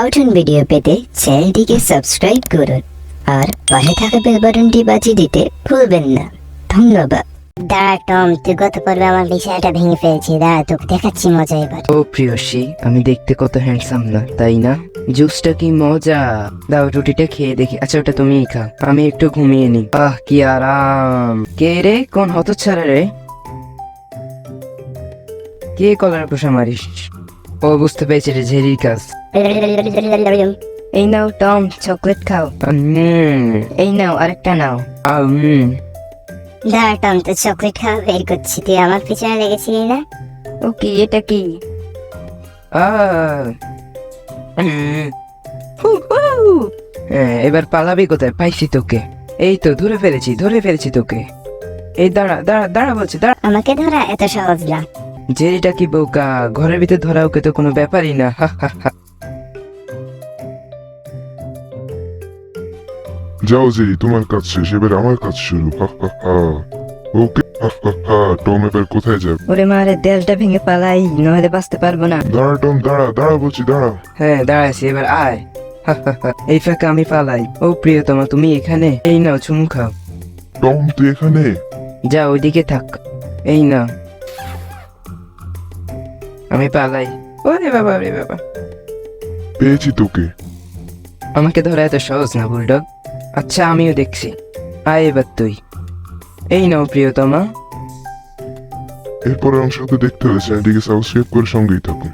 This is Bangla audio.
কার্টুন ভিডিও পেতে চ্যানেলটিকে সাবস্ক্রাইব করুন আর পাশে থাকা বেল বাটনটি বাজিয়ে দিতে ভুলবেন না। ধন্যবাদ। দাঁড়া টম, তুই গত পর্বে আমার বিছানাটা ভেঙে ফেলেছি। দাঁড়া, তোকে দেখাচ্ছি মজা এবার। ও প্রিয়সী, আমি দেখতে কত হ্যান্ডসাম না, তাই না? জুসটা কি মজা! দাও রুটিটা খেয়ে দেখি। আচ্ছা, ওটা তুমিই খাও, আমি একটু ঘুমিয়ে নি। আহ, কি আরাম! কে রে? কোন হতচ্ছাড়া রে? কে কলার পোষা মারিস? ও বুঝতে পেরেছে রে, ঝেরির কাজ। এই নাও টম, চকলেট খাও। এই নাও, আরেকটা নাও। দাঁড়া টম, তো চকলেট খাওয়া বের করছি। তুই আমার পিছনে লেগেছিলি না? ও কি, এটা কি? এবার পালাবি কোথায়? পাইছি তোকে। এই তো ধরে ফেলেছি তোকে। এই দাঁড়া দাঁড়া দাঁড়া বলছি, দাঁড়া। আমাকে ধরা এত সহজ না। জেরিটা কি বোকা? ঘরের ভিতরে ধরা ওকে তো কোনো ব্যাপারই না। যাও জেরি, তোমার কাজ শেষ, এবার আমার কাজ শুরু। ওকে। টম এবার কোথায় যাবে? ওরে মারে, দেয়ালটা ভেঙে পালাই, নইলে বাঁচতে পারবো না। দাঁড়া টম, দাঁড়া দাঁড়া বলছি, দাঁড়া। হ্যাঁ দাঁড়াইছি, এবার আয়। এই ফাঁকা আমি পালাই। ও প্রিয়তমা, তুমি এখানে? এই নাও, চুমু খাও। টম তুই এখানে? যা, ওইদিকে থাক। এই না, আমি পালাই। ওরে বাবা, রে বাবা! পেয়েছি তোকে। আমাকে ধরা এত সহজ না বুলডগ। আচ্ছা, আমিও দেখছি। আয় এবার তুই। এই নাও প্রিয়তমা। এরপরের অংশ তো দেখতে হলে চ্যানেলটিকে সাবস্ক্রাইব করে সঙ্গেই থাকুন।